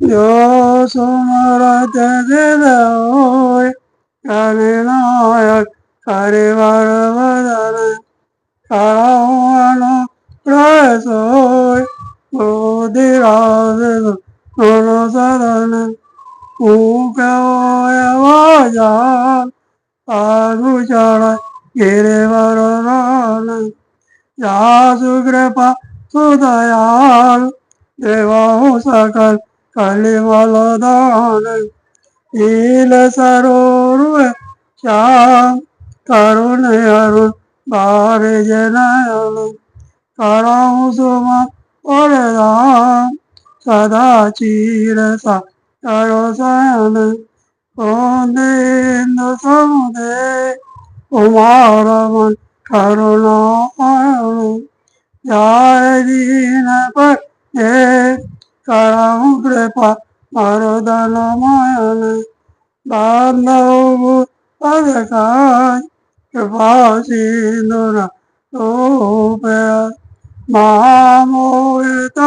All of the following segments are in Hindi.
जो सुमरत सिद्ध होय कले नायक हरिवर बदन करावनो प्रसोय बुद्धिराज मनो सदन ऊकवयवाजा आगुचर गिरिवर रान यासु कृपा सुदयाल देवाहु सकल कलिमल दान नील सरोवर श्याम करुण अरुण बार जनयन कराऊं सुमा वरदान सदा चीर सा करो सयन इंदु समुदे उमारमन करुणायण जय दीन पर कराऊं कृपा मरदन मायन बांधव पदकाय कृपा सिंधुर रूपया महामोहित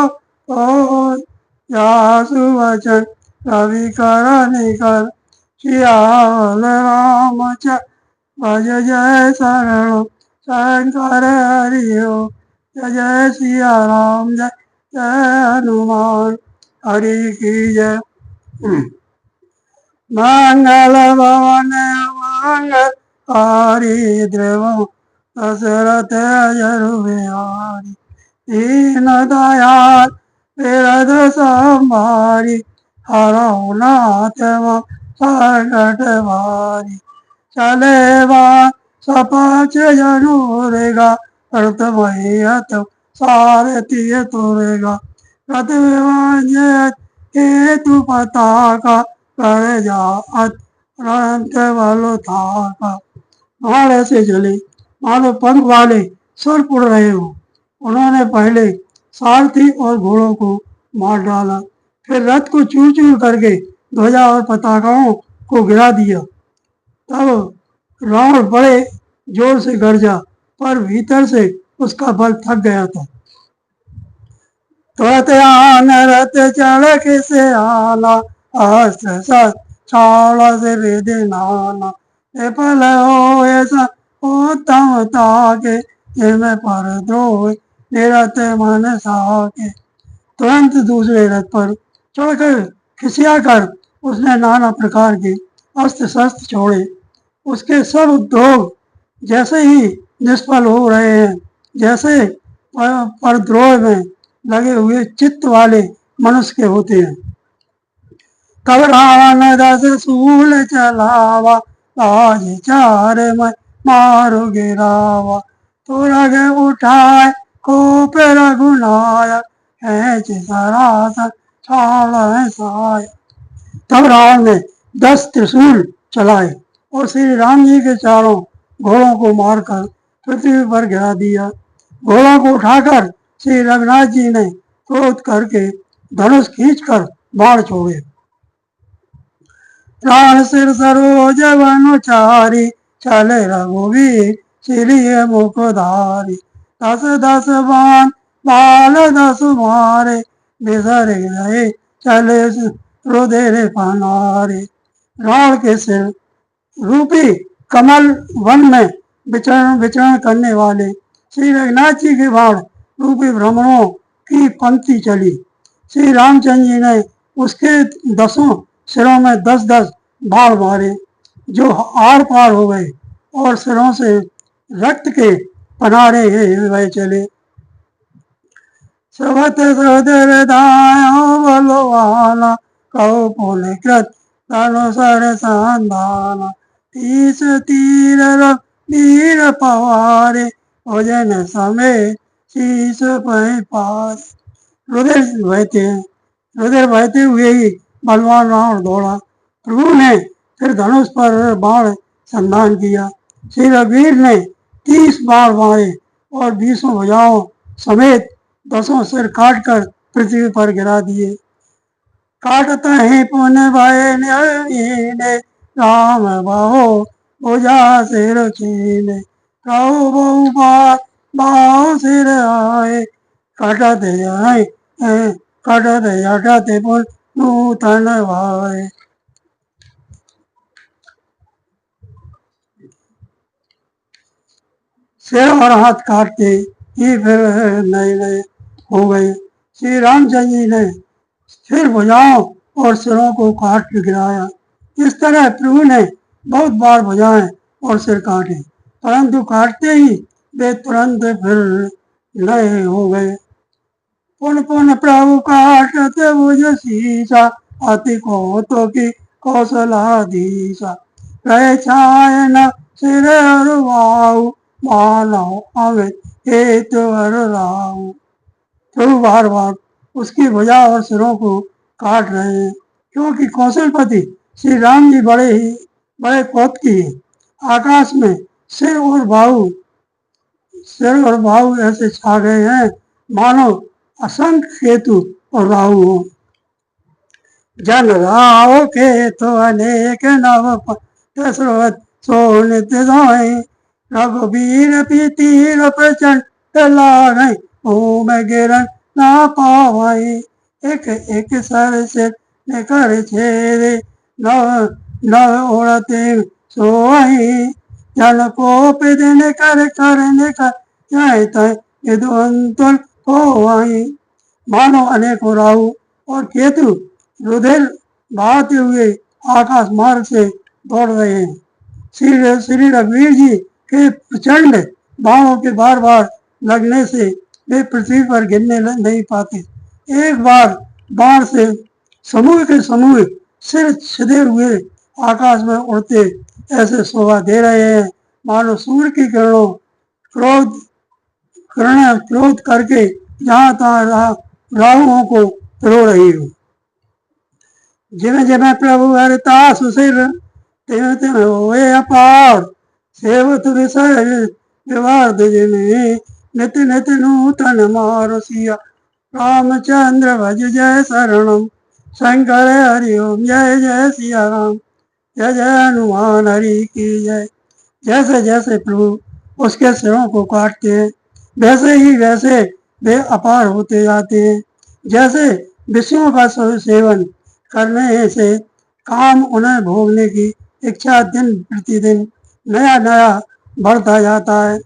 यासु वचन रवि कर निकर सियाल रामचर भज जय शरण शंकर हरिओ जय जय सिया राम जय जय हनुमान हरि की जय मंगल भवन मंगल हरि द्रव दशरथ अजर बिहारी दीन दयाल विरद संभारी हरौ नाथ संकट भारी चले सपच जनूरेगा रत भैयत सारथी तुरेगा रत हेतु पताका कर जात रंत बल था बाढ़ ऐसे चले मानो पंख वाले सर उड़ रहे हो। उन्होंने पहले सारथी और घोड़ों को मार डाला, फिर रथ को चूर चूर करके ध्वजा और पताकाओं को गिरा दिया। तब रावण बड़े जोर से गरजा, पर भीतर से उसका बल थक गया था। तुरंत आन रथ चढ़ से आना अस्त्र शस्त्र छाल से विधि नाना विफल हो ऐसा उत्तम ताके जिनमें पर द्रोह निरत मन साके। तुरंत दूसरे रथ पर चढ़कर खिसिया कर उसने नाना प्रकार के अस्त्र शस्त्र छोड़े। उसके सब उद्योग जैसे ही निष्फल हो रहे हैं, जैसे परद्रोह में लगे हुए चित्त वाले मनुष्य के होते हैं। तब रावण दस सूल चलावा आज चार में मारो गिरावा तुरग उठाए खूप रघुनायक है सरासन छाल साय। तब रावण ने 10 त्रिशूल चलाए और श्री राम जी के चारों घोड़ों को मारकर पृथ्वी पर गिरा दिया। घोड़ों को उठाकर श्री रघुनाथ जी ने क्रोध करके धनुष खींचकर बाण छोड़े। प्राण सिर सरोज अनुचारी चले रघुवीर श्री मुखधारी 10 10 बाण बाल 10 मारे बिसर गए चले रुधिर पनारे। रावण के सिर रूपी कमल वन में विचरण करने वाले श्री रघुनाथ जी के बाण रूपी भ्रमणों की पंक्ति चली। श्री रामचंद्र जी ने उसके 10 सिरों में 10-10 बाण मारे जो आर पार हो गए और सिरों से रक्त के पनारे हुए चले। सुभत सुधर दायो बलवाना कहो पुलकृत धनुषर संधाना 30 तीर वीर पवारे भोजन समय शीश पै पार। रुधिर बहते हुए ही बलवान रावण दौड़ा। प्रभु ने फिर धनुष पर बाण संधान किया। श्री रघुवीर ने 30 बाण मारे और 20 भुजाओं समेत 10 सिर काटकर पृथ्वी पर गिरा दिए। काटत ही पुण्य भय राम बाहो भुजा सिर छीने कहु बहु बार बाहो सिर आए कटत हटत पुण्य नूतन भाए। सिर और हाथ काटते ही फिर नए नए हो गए। श्री रामचंद्र जी ने फिर भुजाओं और सिरों को काट गिराया। इस तरह प्रभु ने बहुत बार भुजाएं और सिर काटे, परंतु काटते ही वे तुरंत फिर नए हो गए। पुन पुन प्रभु काटते भुज शीसा, अति कौतो की कौशलाधीसा। रहे छाए न सिर और बाहु, मानव अमित हेतु हर राहु। प्रभु बार बार उसकी भुजा और सिरों को काट रहे हैं, क्योंकि कौशलपति श्री राम जी बड़े कौतकी हैं। आकाश में सिर और बाहु ऐसे छा गए हैं मानो असंख्य केतु और राहु हो। जन राव केतु अनेक नव श्रोत सो नित्य सोई। रघुबीर तीर प्रचंड लागे, भूम गिरन ना पावई। एक एक सर से निकर छेदे, नव नव उड़ते सोई। जन को दिन कर चाहे तय विद्वंतुल हो आई। मानो अनेकों राहु और केतु रुधिर बहाते हुए आकाश मार्ग से दौड़ रहे हैं। श्री रघुवीर जी के प्रचंड बाणों के बार बार लगने से वे पृथ्वी पर गिरने नहीं पाते। एक बार बाण से समूह के समूह सिर छिदे हुए आकाश में उड़ते ऐसे शोभा दे रहे हैं मानो सूर्य की क्रोध करके जहां तहां राहुओं को पिरो रही हो। जिमें जिमें प्रभु हरता सुशिर, तिमें तिमें होए अपार। सेवत विषय विवाद जिन्हें, नित नित नूतन मारुसिया। रामचंद्र भज जय शरणम, शंकर हरि ओम जय जय सिया राम। जय जय हनुमान हरि की जय। जैसे जैसे प्रभु उसके सिरों को काटते हैं, वैसे वे अपार होते जाते हैं। जैसे विषयों का सेवन करने से काम उन्हें भोगने की इच्छा दिन प्रतिदिन नया नया बढ़ता जाता है।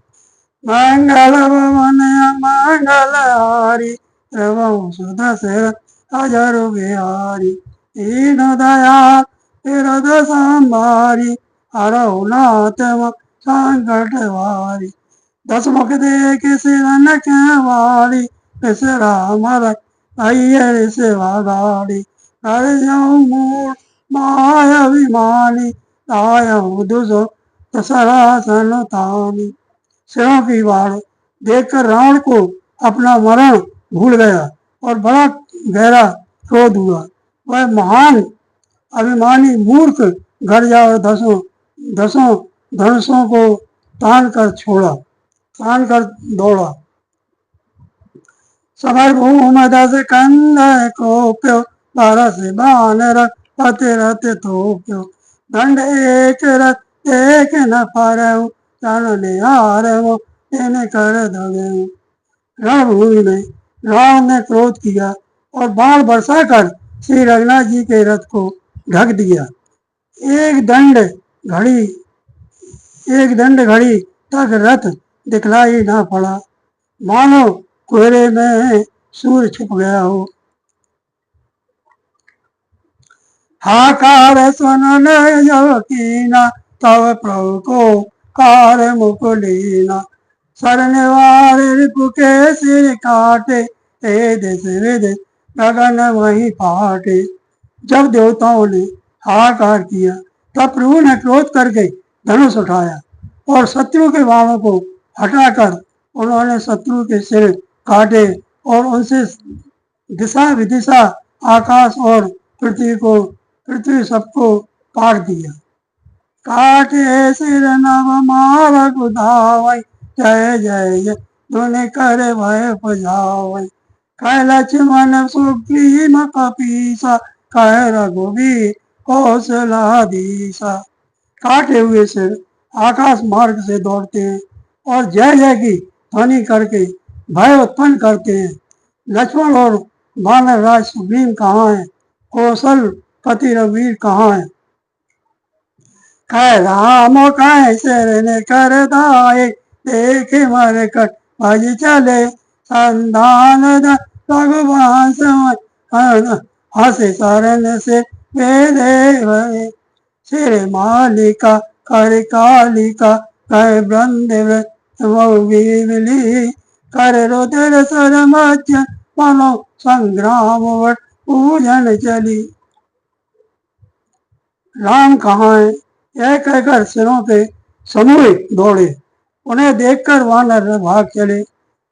मंगल भवन मंगल हारी, प्रभु सुदशरथ अजर बिहारी। दीन दयाल तीरथ संभारी, हरहु नाथ संकट वारी। दस मुख देख सिरन के वाली, विसरा मर अय्यर सेवा गाड़ी। कर जाऊं मूल माया अभिमानी, आयऊं दुसो दशरासन तानी। सिरों की बाढ़ देखकर रावण को अपना मरण भूल गया और बड़ा गहरा क्रोध हुआ। वह महान अभिमानी मूर्ख घर जा और दसों धनुषों को तान कर दौड़ा। समर भूम दस कंद कोप्यो, बरस बानर पति रथ थोप्यो। दंड एक न पारऊ, चरण निहारऊ इन कर दगऊ। रणभूमि में रावण ने क्रोध किया और बाण बरसा कर श्री रघुनाथ जी के रथ को ढक दिया। एक दंड घड़ी तक रथ दिखलाई ना पड़ा, मानो कोहरे में सूर्य छुप गया हो। हाकार सुनन जब कीना, तब प्रभु को कार मुकुलीना। सरनिवार रिपु के सिर काटे, हे दिस विदिश गगन वही फाटे। जब देवताओं ने हाहाकार किया तब प्रभु ने क्रोध करके धनुष उठाया और शत्रु के बाणों को हटाकर उन्होंने शत्रु के सिर काटे और उनसे दिशा विदिशा आकाश और पृथ्वी सबको काट दिया। काटे सिर नव मार गुधावै, जय जय जय धुनि करे भय पुजावै। कह लक्ष्मण सुग्रीव कपीसा, कह रघुवीर कौशलाधीसा। काटे हुए सिर आकाश मार्ग से दौड़ते हैं और जय जय की ध्वनि करके भय उत्पन्न करते हैं। लक्ष्मण और वानर राज सुग्रीव कहाँ हैं? कौशल पति रघुवीर कहाँ है। कह राम कैसे ने कर दाए, देखे मर कर भज चले, संधान रघुवंश हंसे शरण से वेदे भये, सिर मालिका कर कालिका कह बृंद विली, कर रुद्र सर मध्य मनो संग्राम वट पूजन चली। राम कहाँ है यह कहकर सिरों पे समूह दौड़े, उन्हें देखकर वानर भाग चले।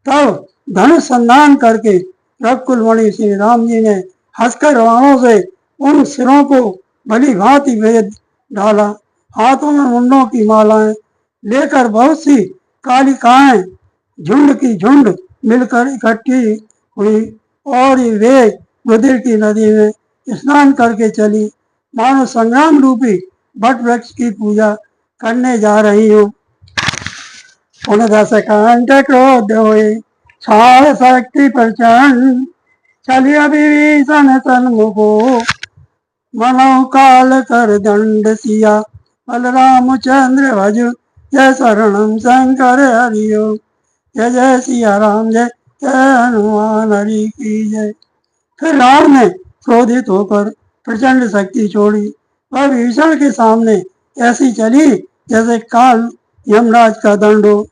तब धनुष संधान करके रघुकुल मणि श्री राम जी ने हंसकर बाणों से उन सिरों को भली भांति भेद डाला। हाथों में मुंडों की मालाएं लेकर बहुत सी कालिकाएं झुंड की झुंड मिलकर इकट्ठी हुई और वे रुधिर की नदी में स्नान करके चली, मानो संग्राम रूपी बट वृक्ष की पूजा करने जा रही हूँ। उन दस कंठ क्रोध हुए, छाड़ शक्ति प्रचंड, चलिए विभीषण सन्मुखो, मनो काल कर दंड सिया, बलरामचंद्र भज जय शरणम शंकर हरिओ, जय जय सिया राम जय जय हनुमान हरि की जय। फिर राम ने क्रोधित होकर प्रचंड शक्ति छोड़ी, वह विभीषण के सामने ऐसी चली जैसे काल यमराज का दंड हो।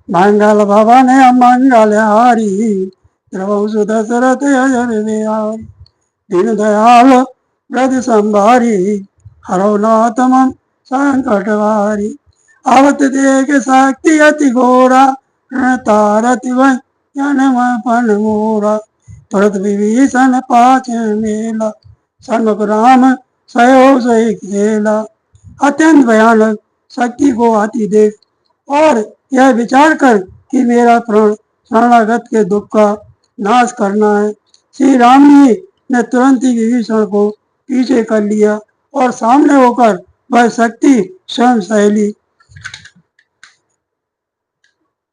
मंगल भवन मंगल हारी, द्रवौ सुदशरथ अजर बिहारी, दीन दयाल व्रत संभारी, हरौ नाथ मम संकट हारी, आवत देख शक्ति अति घोरा, तारति वै जन मोरा, तुरत विभीषण पाछ मेला, सन्मुख राम सयो सही खेला। अत्यंत भयानक शक्ति को आती देख और यह विचार कर कि मेरा प्राण शरणागत के दुख का नाश करना है, श्री राम जी ने तुरंत ही विभीषण को पीछे कर लिया और सामने होकर वह शक्ति स्वयं सहेली।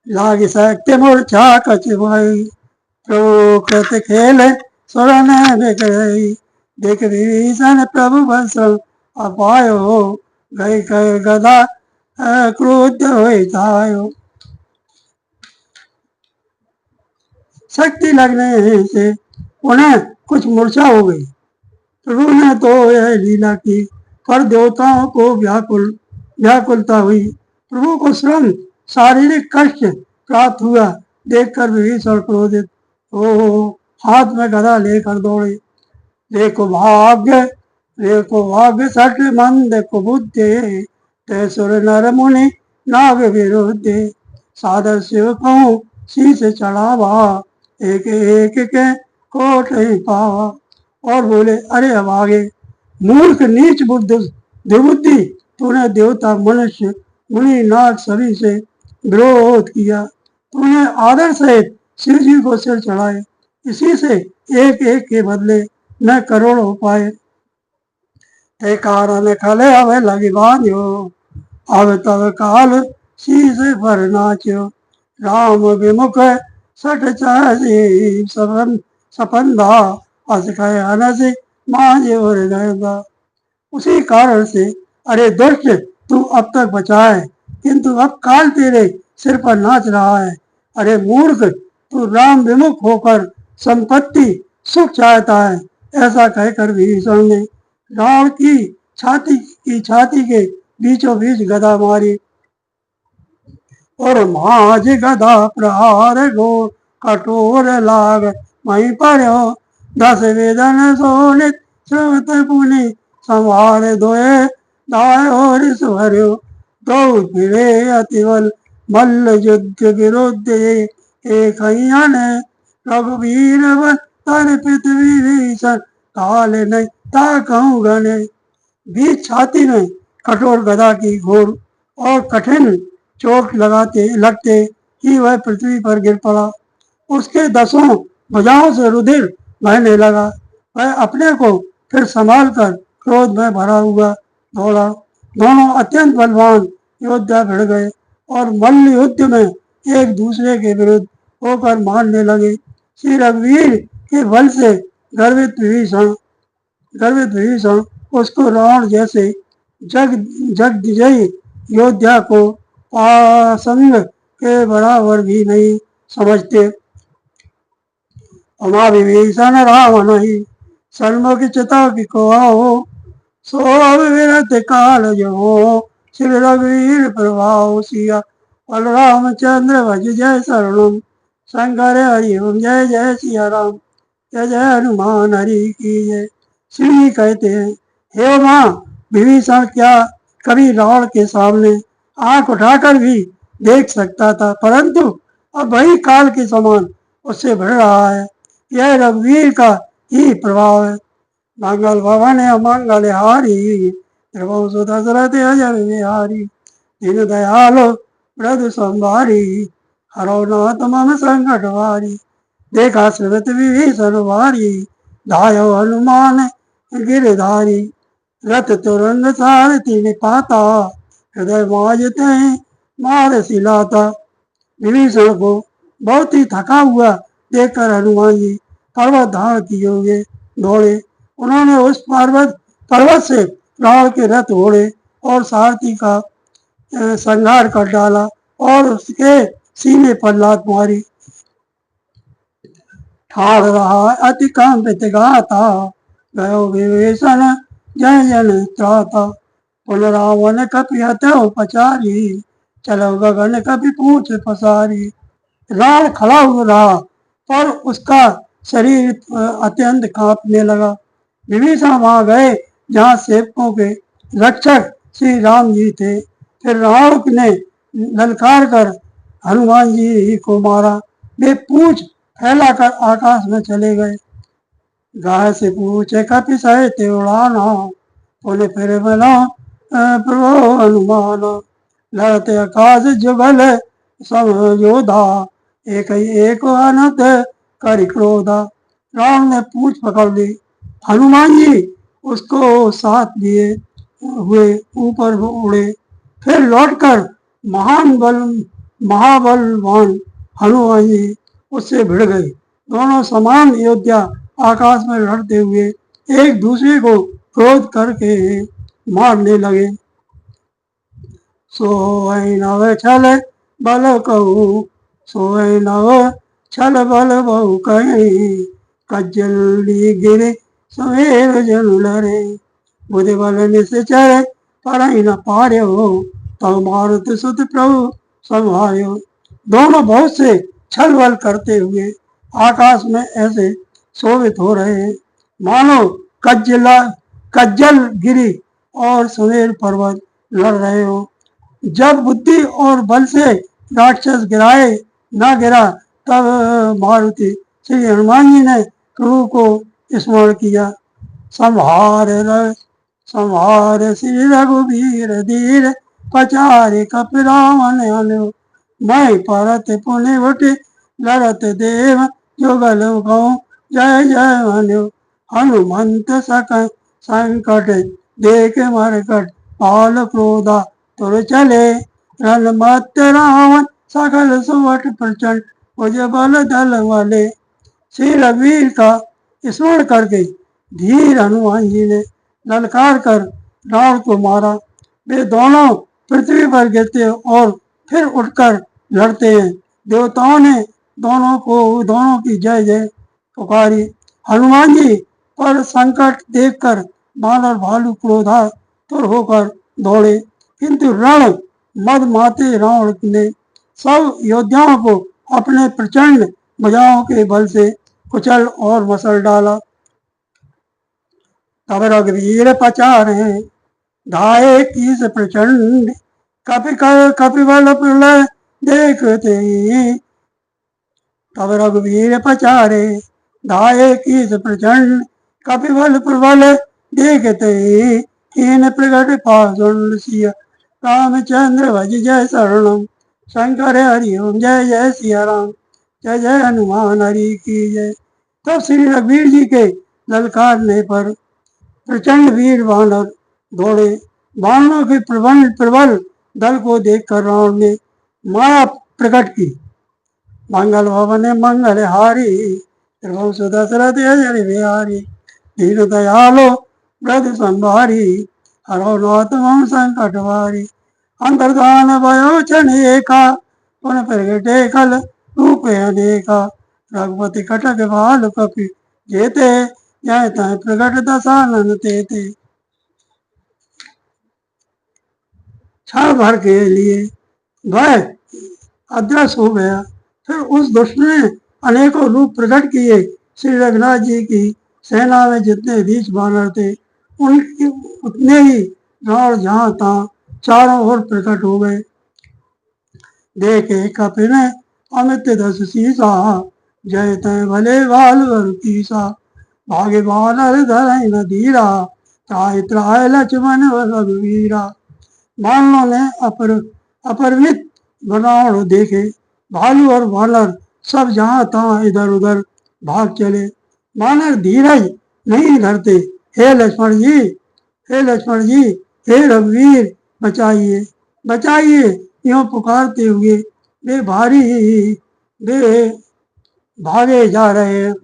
लागी शक्ति मूर्छा कछ भई, प्रभु कृत खेल सुरन बिगड़ई, देख विभीषण प्रभु वंश अपायो, गई कर गदा क्रोध हो जायो। शक्ति लगने से उन्हें कुछ मूर्छा हो गई। प्रभु ने तो यह लीला की, पर देवताओं को व्याकुलता हुई। प्रभु को श्रम शारीरिक कष्ट प्राप्त हुआ देखकर विभीषण क्रोधित हो हाथ में गदा लेकर दौड़े। देखो भाग्य सठ मंद कुबुद्धे, ते सुर नर मुनि नाग विरुद्धे, सादर शिव कहूँ शीश चढ़ावा, एक एक के कोट ही पावा। और बोले, अरे अभागे, मूर्ख नीच दुर्बुद्धि, तूने देवता मनुष्य मुनि नाग सभी से विरोध किया, तूने आदर सहित शिव जी को सिर चढ़ाए, इसी से एक एक के बदले मैं करोड़ों पाए। ते कारण खले हवे लगी बांध्यो, अब तब काल शीश पर नाच्यो, राम विमुख सठ चासी सपंदा, अस कहे अनस मांझे और गएगा। उसी कारण से अरे दुष्ट, तू अब तक बचा है, किंतु अब काल तेरे सिर पर नाच रहा है। अरे मूर्ख, तू राम विमुख होकर संपत्ति सुख चाहता है। ऐसा कहकर विभीषण ने रावण की छाती के बीचों बीच गदा मारी और माज गदा प्रहार गो कठोर लाग वहीं पर हो, दस वेदन सोलित श्रवत पुनि संवार दोए दाय और सुहर्यो, दो फिरे अतिबल मल्ल युद्ध विरुद्ध एक ने रघुवीर तर पृथ्वी भीषण काल नहीं ता कहूँ गणे। बीच छाती में कठोर गदा की घोर और कठिन चोट लगते ही वह पृथ्वी पर गिर पड़ा। उसके दसों भुजाओं से रुधिर बहने लगा। वह अपने को फिर संभाल कर क्रोध में भरा हुआ दौड़ा। दोनों अत्यंत बलवान योद्धा भिड़ गए और मल्ल युद्ध में एक दूसरे के विरुद्ध होकर मारने लगे। श्री रघुवीर के बल से गर्वित विभीषण गर्वित विभीषण उसको रावण जैसे जग जगविजयी योद्धा को पासंग के बराबर भी नहीं समझते। उमा विभीषण रावण ही सन्मुख चिता की को आओ, सो अविरत काल जो श्री रघुवीर प्रभाव सिया। बलरामचंद्र भज जय शरणम, शंकर हरि ओम जय जय सिया राम, जय जय हनुमान हरि की जय। श्री कहते हैं, हे माँ विभीषण क्या कभी रावण के सामने आंख उठाकर भी देख सकता था, परंतु अब वही काल के समान उससे बढ़ रहा है। यह रघुवीर का ही प्रभाव है। मंगल भवन मंगल हारी, प्रभु दशरथ अजर बिहारी, दीन दयालो वृद्ध संभारी, हरो नाथ मम संकट भारी। देखा श्रीमत विभीषण भारी, धायो हनुमान गिरधारी। रथ तुरंग सारथी ने पाता, हृदय माजते मार सिलाता। विभीषण को बहुत ही थका हुआ देखकर हनुमान जी पर्वत धारण किए हुए दौड़े। उन्होंने उस पर्वत से रावण के रथ घोड़े और सारथी का संहार कर डाला और उसके सीने पर लात मारी। ठाड़ रहा अति कंपित गाता, गयो विभीषण जय जन त्राता। पुनरावन कपि हत्यो पचारी, चलो गगन कपि पूछ पसारी। रावण खड़ा हो रहा पर उसका शरीर अत्यंत कांपने लगा। विभीषण वहां गए जहां सेवकों के रक्षक श्री राम जी थे। फिर रावण ने ललकार कर हनुमान जी को मारा। वे पूछ फैलाकर आकाश में चले गए। गाय से पूछे कपि सहित उड़ाना, बोले फिर मिला प्रभु हनुमान। लड़ते आकाश जुगल सब योधा, एक अनंत कर क्रोधा। रावण ने पूछ पकड़ ली। हनुमान जी उसको साथ लिए हुए ऊपर उड़े। फिर लौटकर महाबलवान हनुमान जी उससे भिड़ गए। दोनों समान योद्धा आकाश में लड़ते हुए एक दूसरे को क्रोध करके मारने लगे। सोई नव छल बल कहूँ, सोई नव छल बल बहु कहीं, कज्जली गिरे सवेर जन लरे। बुधि बल निश्चर पर न पार्यो, तब मारुत सुत प्रभु संभार्यो। दोनों बहुत से छल बल करते हुए आकाश में ऐसे शोभित हो रहे हैं मानो कज्जल गिरी और सुमेर पर्वत लड़ रहे हो। जब बुद्धि और बल से राक्षस गिराए न गिरा, तब मारुति श्री हनुमान जी ने प्रभु को स्मरण किया। संहार श्री रघुवीर धीर, पचारे कपि रावण अनु। मैं परत पुनि उठि लड़त देव, जुगल गौ जय जय मनु। हनुमंत संकट देख मरकट, पाल क्रोधा तुर चले। रणमत रावण सकल सुवट प्रचंड, भुज बल दल वाले। श्री रघुवीर का स्मरण करके धीर हनुमान जी ने ललकार कर रावण को मारा। वे दोनों पृथ्वी पर गिरते और फिर उठकर लड़ते हैं। देवताओं ने दोनों की जय जय पुकारी। हनुमान जी पर संकट देखकर बानर भालू क्रोधातुर होकर दौड़े, किंतु रण मद माते रावण ने सब योद्धाओं को अपने प्रचंड भुजाओं के बल से कुचल और मसल डाला। तब रघुवीर पचारे, धाये कीस प्रचंड, कपि बल प्रलय देखते। तब रघुवीर पचारे, धाये कीस प्रचंड, कपि बल प्रबल देखते। कीन प्रगट पाषंड सिया, रामचंद्र भज जय शरणम, शंकर हरि ओम जय जय सिया राम, जय जय हनुमान हरि की जय। तब श्री रघुवीर जी के ललकारने पर प्रचंड वीर वानर दौड़े। वानरों के प्रबल दल को देखकर रावण ने माया प्रकट की। मंगल भवन मंगल हारी, प्रभु दशरथ अजर बिहारी, दीन दयालो ब्रज संभारी हरो नाथ मम संकट भारी अंतर्धान भयो छनेका पुन प्रगटे कल रूप अनेका रघुपति कटक भाल कपि जेते यह तह प्रगट दशानन तेते क्षण भर के लिए वह अदृश्य हो गया। फिर उस दुष्ट ने अनेकों रूप प्रकट किए। श्री रघुनाथ जी की सेना में जितने बीच बानर थे उनके उतने ही रावण जहां तहां चारों ओर प्रकट हो गए। देखे कपिन अमित दस सीसा जय तय भले बाल कीसा भागे बानर धर न धीरा त्राय त्राय लक्ष्मण रघुवीरा। बानरों ने अपरिमित रावण देखे। भालू और वानर सब जहां तहां इधर उधर भाग चले। वानर धीरज नहीं धरते। हे लक्ष्मण जी, हे लक्ष्मण जी, हे रघुवीर बचाइए, बचाइए यूं पुकारते हुए वे भागे जा रहे हैं।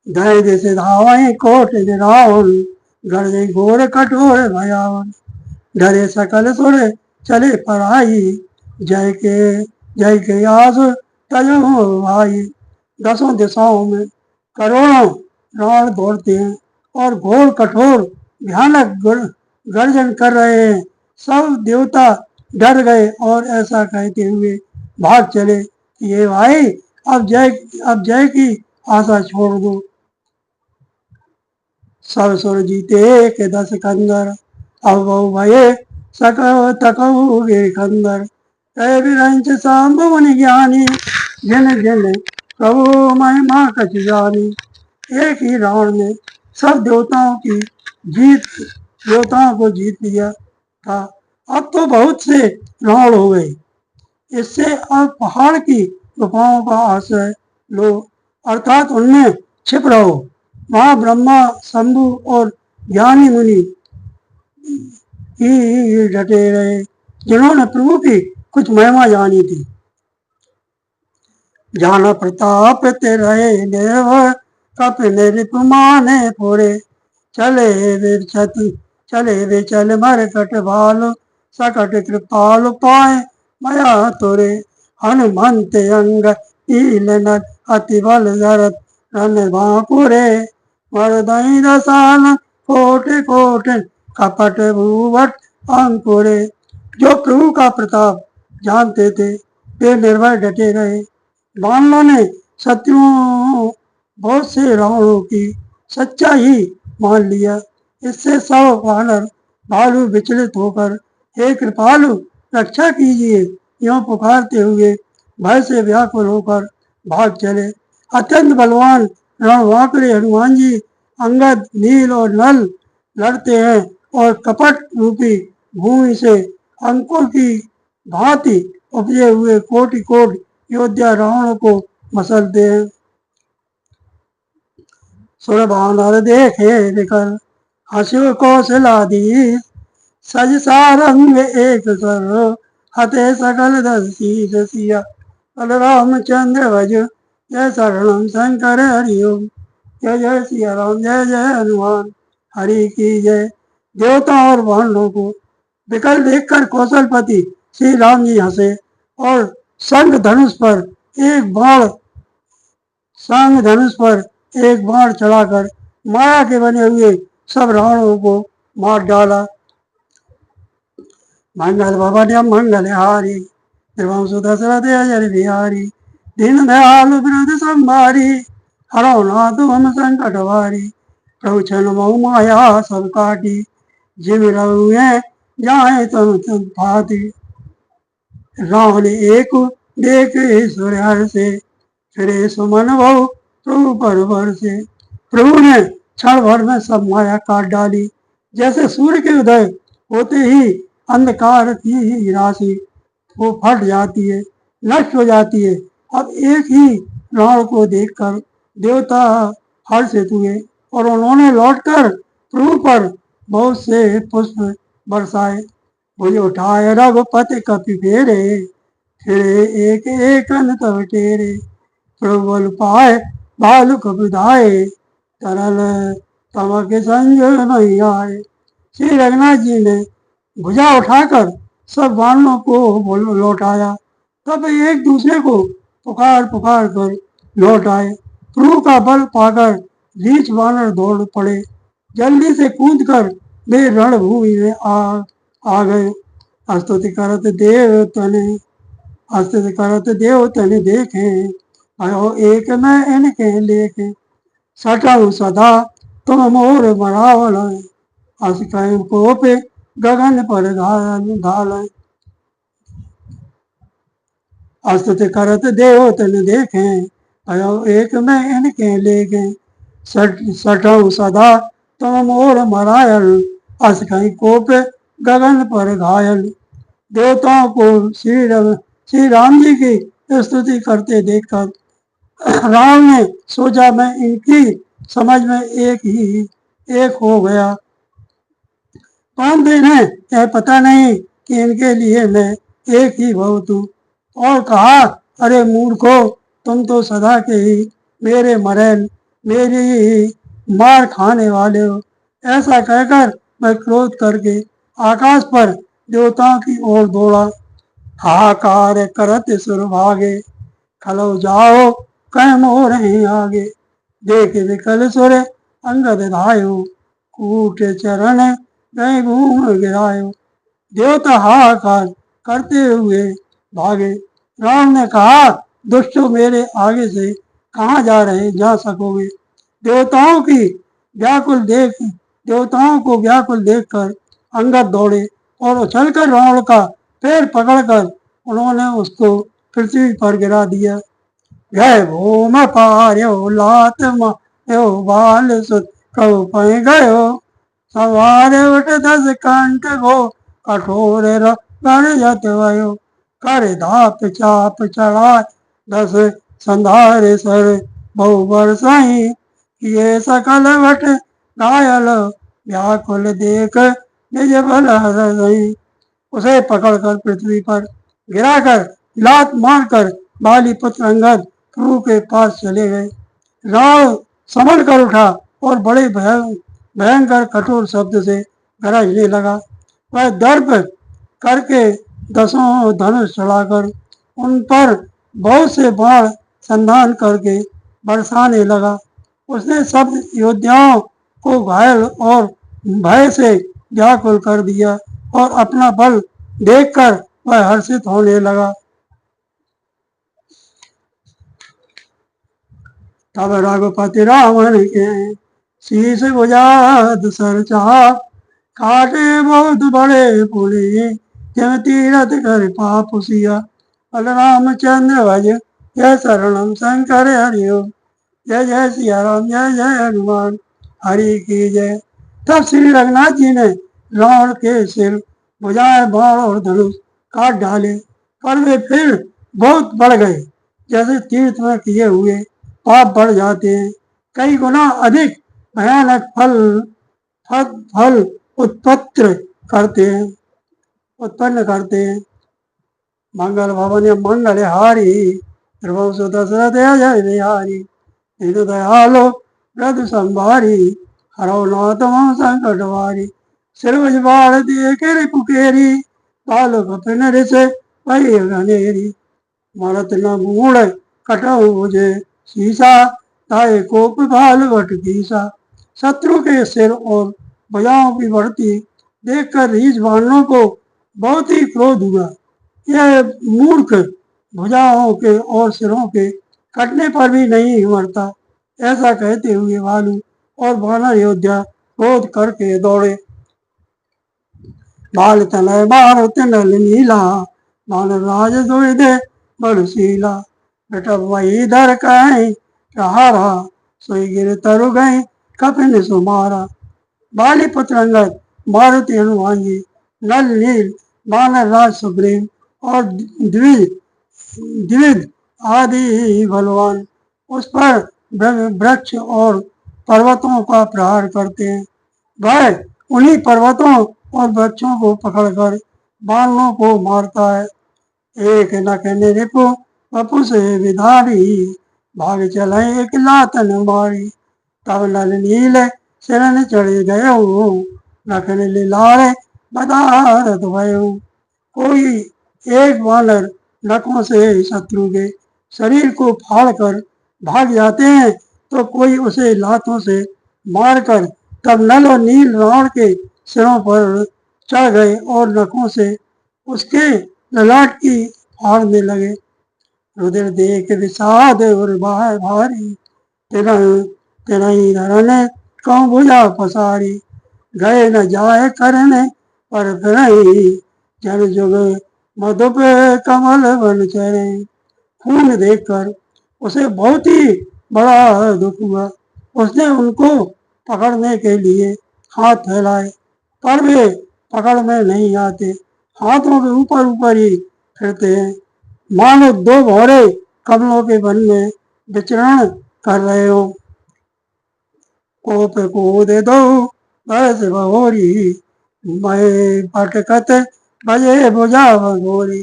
दय दिशे धावई कोट रावण गरजे घोर कठोर भयावन डरे सकल सुर चले पराई जय के आस तजो भाई। दसों दिशाओं में करोड़ों रावण दौड़ते हैं और घोर कठोर भयानक गर्जन कर रहे हैं। सब देवता डर गए और ऐसा कहते हुए भाग चले कि ये भाई अब जय की आशा छोड़ दो। सब सुर जीते के दस कंदर अब बहु भये सकव तकऊ गे कंदर तय विरंच सांब मुनि ज्ञानी जिन जिन प्रभु महिमा कछ जानी। एक ही रावण ने सब देवताओं को जीत लिया था। अब तो बहुत से रावण हो गए। इससे अब पहाड़ की गुफाओं का आश्रय लो अर्थात उनमें छिप रहो। वहां ब्रह्मा शंभु और ज्ञानी मुनि ही डटे रहे जिन्होंने प्रभु की कुछ महिमा जानी थी। जान प्रताप ते रहे देव कपिल रिपुमाने पुरे चले वे चल मरकट भालो सकट कृपाल पाए मया तोरे हनुमंत अंग ईल नर अति बल जरत रन बांकुरे मरदई दसान कोट कोट कपट भूवट अंकुरे। जो प्रभु का प्रताप जानते थे वे निर्भय डटे रहे। बानरों ने शत्रुओं बहुत से रावणों की सच्चाई मान लिया। इससे सब वानर भालू विचलित होकर हे कृपालु रक्षा कीजिए यूं पुकारते हुए भय से व्याकुल होकर भाग चले। अत्यंत बलवान रणवांकड़े हनुमान जी अंगद नील और नल लड़ते हैं और कपट रूपी भूमि से अंकुर की भांति उपजे हुए कोटि कोटि योद्धा रावण को मसलते हैं। सुर बानर देखे विकल हंसु कौशलाधीश सज सारंग एक सर हते सकल दसी सिया बलरामचंद्र भज जय शरणम शंकर हरिओम जय जय सिया राम जय जय हनुमान हरि की जय। देवता और वानरों को विकल देखकर कौशलपति श्री राम जी हंसे और संग धनुष पर एक बाण चढ़ाकर माया के बने हुए सब रावणों को मार डाला। मंगल भवन मंगल हारी त्रिवंशु दशरथ अजर बिहारी दीन दयाल वृद्ध संभारी हरो नाथ हम संकट भारी प्रभु छन बहु माया सब काटी जिम रघुए जाए तुम भाती। रावण एक देख सूर्य से फिरे सुमन बहु प्रभु पर से। प्रभु ने क्षण भर में सब माया काट डाली। जैसे सूर्य के उदय होते ही अंधकार की राशि वो फट जाती है, नष्ट हो जाती है। अब एक ही रावण को देखकर देवता हर्षित हुए और उन्होंने लौटकर प्रभु पर बहुत से पुष्प बरसाए। भुज उठाए रघुपति कपि फेरे फिरे एक एक तब टेरे प्रभु बल पाए भालु कपिधाए तरल तम के संग नहीं आए। श्री रघुनाथ जी ने भुजा उठाकर सब वानरों को लौटाया। तब एक दूसरे को पुकार पुकार कर लौट आए। प्रभु का बल पाकर रीछ वानर दौड़ पड़े। जल्दी से कूद कर वे रणभूमि में आ गए। स्तुति करत देव तने स्तुति करत देव तने देखे, आयो एक मैं इनके लेके। सटल सदा तुम मोर मरावल, अस कहीं को पे गगन पर घाल। स्तुति करत देव तन देखे, आयो एक मैं इनके लेके। सटऊ सदा तुम मोर मरायल, अस कहीं को पे गगन पर घायल। देवताओं को श्री राम जी की स्तुति करते देखकर राम ने सोचा मैं इनकी समझ में एक हो गया, परंतु इन्हें यह पता नहीं कि इनके लिए मैं एक ही बहुत हूँ। और कहा, अरे मूर्खो, तुम तो सदा के ही मेरे मरैल, मेरी ही मार खाने वाले हो। ऐसा कहकर मैं क्रोध करके आकाश पर देवताओं की ओर दौड़ा। हाहाकार करत सुर भागे, खलो जाओ कह मोर ही आगे। देख विकल सुर अंगद धायो, कूट चरण गए घूम गिरायो। देवता हाहाकार करते हुए भागे। राम ने कहा, दुष्टों, मेरे आगे से कहाँ जा सकोगे। देवताओं को व्याकुल देखकर अंगद दौड़े और उछलकर रावण का पैर पकड़कर उन्होंने उसको पृथ्वी पर गिरा दिया। गए भूम पार्यो लात मायो बाल सुत कहो पै गयो। सवारे उठ 10 कंठ गो, कठोर गरजत भयो। कर धाप चाप चढ़ाए 10 संधारे सर, बहु बरसाई किए सकल वट घायल। व्याकुल देख निज बल हरई। उसे पकड़कर पृथ्वी पर गिराकर लात मारकर बाली पुत्र अंगद प्रभु के पास चले गए। रावण संभल कर उठा और बड़े भयंकर कठोर शब्द से गरजने लगा। वह दर्प करके 10 धनुष चढ़ाकर उन पर बहुत से बाण संधान करके बरसाने लगा। उसने सब योद्धाओं को घायल और भय से व्याकुल कर दिया और अपना बल देखकर वह हर्षित होने लगा। तब रघुपति रावण के शीश बुझात सर चाप, काटे बहुत बड़े पुनि जम तीरथ कर पाप सिया। बलरामचंद्र भज जय शरणम शंकर हरिओ, जय जय सिया राम जय जय हनुमान हरि की जय। तब श्री रघुनाथ जी ने रावण के सिर, भुजाएं, बाण और धनुष काट डाले, पर वे फिर बहुत बढ़ गए। जैसे तीर्थ में किए हुए पाप बढ़ जाते हैं, कई गुना अधिक भयानक फल उत्पन्न करते हैं। मंगल भवन मंगल हारी, त्रिभुवन दशरथ जय बिहारी। दीन दयालो व्रत संभारी, हरो नाथ मम संकट वारी। सिरवज बाढ़ दिए केरी पुकेरी, बाल कपिन ऋषि वही गनेरी। मरत न मूढ़ कटहु मुझे शीशा, ताए कोप भाल वट कीसा। शत्रु के सिर और भुजाओं की बढ़ती देखकर रीछ वानरों को बहुत ही क्रोध हुआ। यह मूर्ख भुजाओं के और सिरों के कटने पर भी नहीं मरता। ऐसा कहते हुए भालू और वानर योद्धा क्रोध करके दौड़े। बाल तनय मारुत नल नीला, वानर राज दुविधे बड़शीला। बेटा वही धर कहीं प्रहारा, सोई गिर तरु गई कपिन सुमारा। बाली पुत्र अंगद, मारुति हनुमान जी, नल नील वानर राज सुग्रीव और द्विविद आदि बलवान उस पर वृक्ष और पर्वतों का प्रहार करते हैं। वह उन्हीं पर्वतों और वृक्षों को पकड़कर बानरों को मारता है। एक न कहने रिपु वपु से विधारी, भाग चले एक लातन मारी। तब नल नील शरण चढ़ी गयो लखन लारे बदारत भयो। कोई एक वानर नखों से शत्रु के शरीर को फाड़कर भाग जाते हैं तो कोई उसे लातों से मारकर तब नल और नील रावण के सिरों पर चढ़ गए और नखों से उसके ललाट की फाड़ने लगे। रुधिर देख विषाद और भारी तेरा तेरा ही धरन कौन भुजा पसारी गए न जाए करने पर फिर जन जुग मधुप कमल बन चरे। खून देखकर उसे बहुत ही बड़ा दुख हुआ। उसने उनको पकड़ने के लिए हाथ फैलाए पर वे पकड़ में नहीं आते, हाथों के ऊपर ऊपर ही फिरते हैं मानो दो घोड़े कमलों के वन में विचरण कर रहे हो। कोप को दे दो बस बहोरी मैं पटकत बजे बुझा भगोरी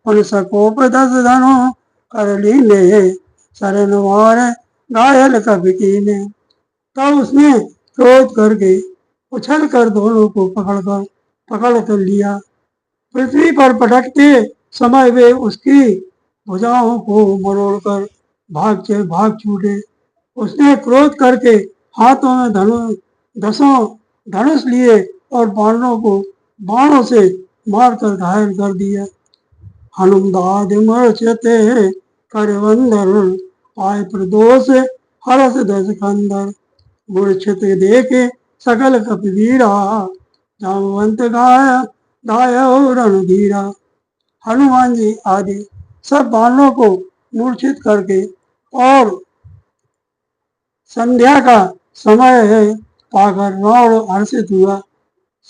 उन सकोप 10 धनों कर लीने शरण मार घायल कवि कीने। तब उसने क्रोध करके उछल कर दोनों को पकड़ कर लिया। पृथ्वी पर पटकते समय वे उसकी भुजाओं को मरोड़कर भाग छूटे। उसने क्रोध करके हाथों में दसों धनुष लिए और बाणों को बाणों से मारकर घायल कर दिया। हनुमदाद मूर्छते करवंदर पाए प्रदोष हरस दस कंदर मूर्छित देखे सकल कपिवीरा जामवंत गाय रणधीरा। हनुमान जी आदि सब बाणों को मूर्छित करके और संध्या का समय है पाकर रावण हर्षित हुआ।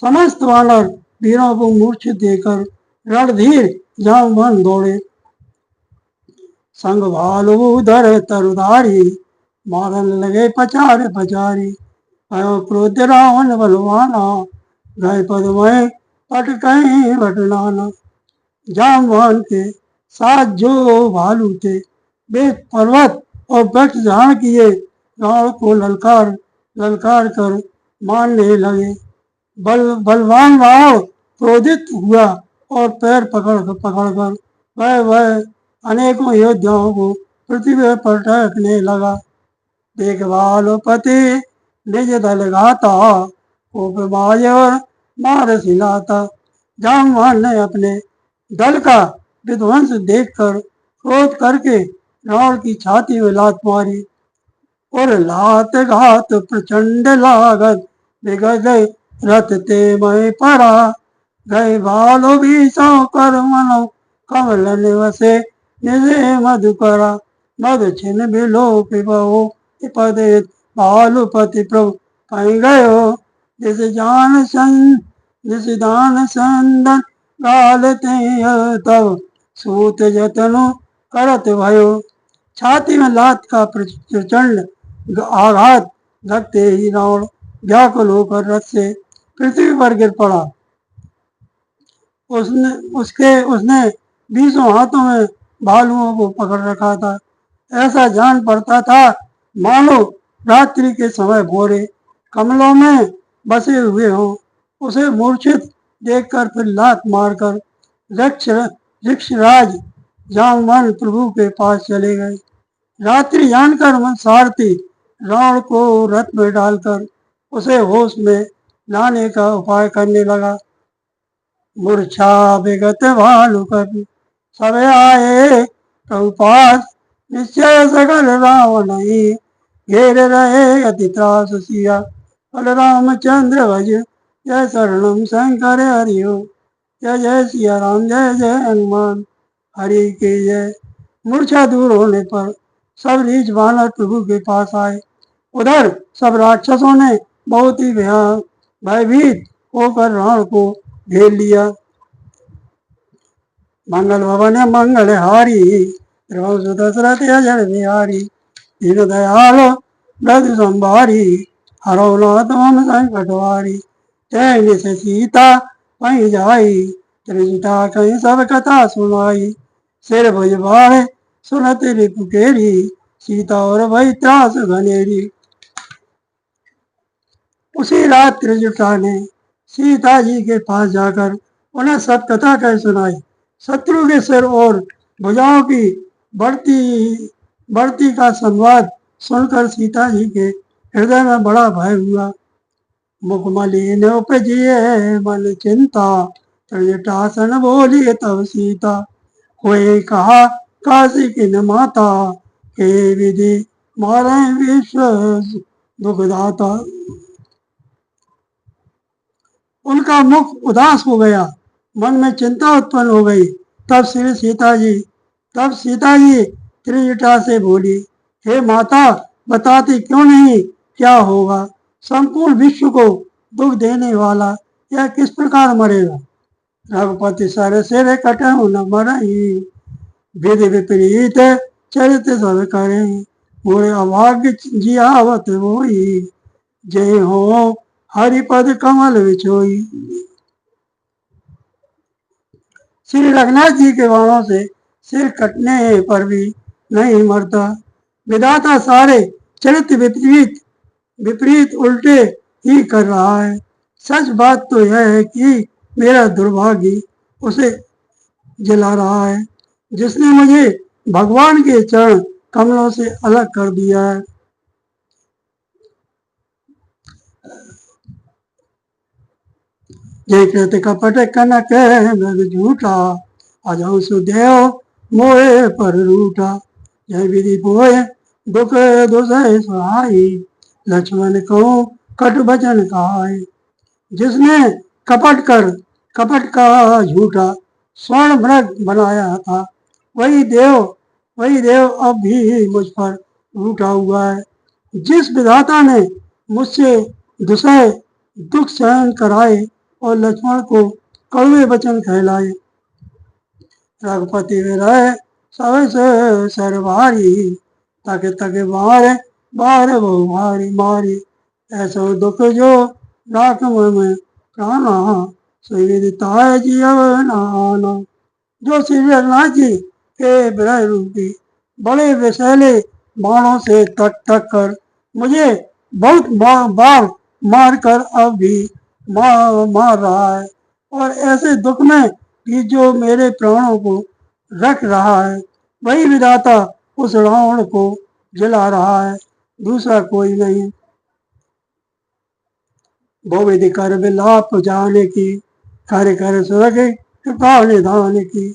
समस्त वानर वीरों को मूर्छित देकर रणधीर जामवन दौड़े। संग भालू उधर तरुधारी मारन लगे पचार पचारी क्रोध रावण बलवाना गए पदमय पट कहीं बटनाना। जामवान के साथ जो भालू थे वे पर्वत और वृक्ष धारण किए रावण को ललकार ललकार कर मारने लगे। बलवान रावण क्रोधित हुआ और पैर पकड़कर वह अनेकों योद्धाओं को पृथ्वी पर पटकने लगा। देखभाल पति निज दल गाता कोप माय और मार सिलाता। जामवान ने अपने दल का विध्वंस देखकर क्रोध करके रावण की छाती में लात मारी और लात घात प्रचंड लागत बिगड़ रथ ते मय परा गए भालो भीषण कर मनो कमल निवसे निजे मधुकरा मधु छिन बिलो पिबहो पदे भालुपति प्रभु पाई गयो जिस दान संदन गालते तब सूत जतनो करत भयो। छाती में लात का प्रचंड आघात लगते ही रावण व्याकुल होकर रथ से पृथ्वी पर गिर पड़ा। उसने 20 हाथों में भालुओं को पकड़ रखा था। ऐसा जान पड़ता था मानो रात्रि के समय भोरे कमलों में बसे हुए हों। उसे मूर्छित देखकर फिर लात मारकर ऋक्षराज जामवन प्रभु के पास चले गए। रात्रि जानकर सारथी रावण को रथ में डालकर उसे होश में लाने का उपाय करने लगा। मूर्छा विगत भालु कपि सब आए प्रभु पास निश्चय सकल रावण ही घेर रहे अति त्रास सिया बल रामचंद्र भज जय शरणम शंकर हरिओ जय जय सिया राम जय जय हनुमान हरि के जय। मूर्छा दूर होने पर सब रीछ वानर प्रभु के पास आए। उधर सब राक्षसों ने बहुत ही भयभीत होकर रावण को घेर लिया। मंगल भवन मंगल हारी दशरथ अजर बिहारी दीन दयालो ब्रज संभारी हरो नाथ मन संकटवारी जय से सीता वहीं जाई त्रिजटा कहीं सब कथा सुनाई सिर भुज बाढ़ सुनत रिपुकेरी सीता और वही त्रास घनेरी। उसी रात त्रिजटा ने सीता जी के पास जाकर उन्हें सब कथा कह सुनाई। शत्रु के सिर और भुजाओं की बढ़ती बढ़ती का संवाद सुनकर सीता जी के हृदय में बड़ा भय हुआ। मुखमलिन उपजिए मन चिंता, त्रिजटासन बोली तब सीता, कोई कहा काशी किन माता, के विधि मारे विश्व दुखदाता। उनका मुख उदास हो गया, मन में चिंता उत्पन्न हो गई। तब श्री सीता जी तब सीता जी त्रिजटा से बोली, हे माता, बताती क्यों नहीं क्या होगा? संपूर्ण विश्व को दुख देने वाला यह किस प्रकार मरेगा? रघुपति सर सिर कटहु न मरई, विधि विपरीत चरित सब करे, मोरे अभाग्य जियावत होई, जय हो हरिपद कमल विचोई। श्री रघुनाथ जी के बाणों से सिर कटने पर भी नहीं मरता। विधाता सारे चरित्र विपरीत विपरीत उल्टे ही कर रहा है। सच बात तो यह है कि मेरा दुर्भाग्य उसे जला रहा है, जिसने मुझे भगवान के चरण कमलों से अलग कर दिया है। जय कृत कपट कनक मृग झूठा, अजौ सुदेव मोहे पर रूठा, जय विधि बोए दुख दुसह सहाई, लक्ष्मण को कट वचन कहाई। जिसने कपट का झूठा स्वर्ण मृग बनाया था, वही देव अब भी मुझ पर रूठा हुआ है। जिस विधाता ने मुझसे दुसह दुख सहन कराए और लक्ष्मण को कड़वे वचन कहलाए, रघुपति विरह सब सरवारी, तक तक बार बार बहु भारी मारी, ऐसा दुख जो राख में प्राणा, सुविदिता जीव नाना। जो श्री रघुनाथ जी के विरह रूपी बड़े विषैले बाणों से तक तक कर मुझे बहुत बार मार कर अब भी मार रहा है, और ऐसे दुख में कि जो मेरे प्राणों को रख रहा है, वही विधाता उस रावण को जला रहा है, दूसरा कोई नहीं। बहुविधि कर विलाप जाने की, कर कर सुरग कृपा निधान की,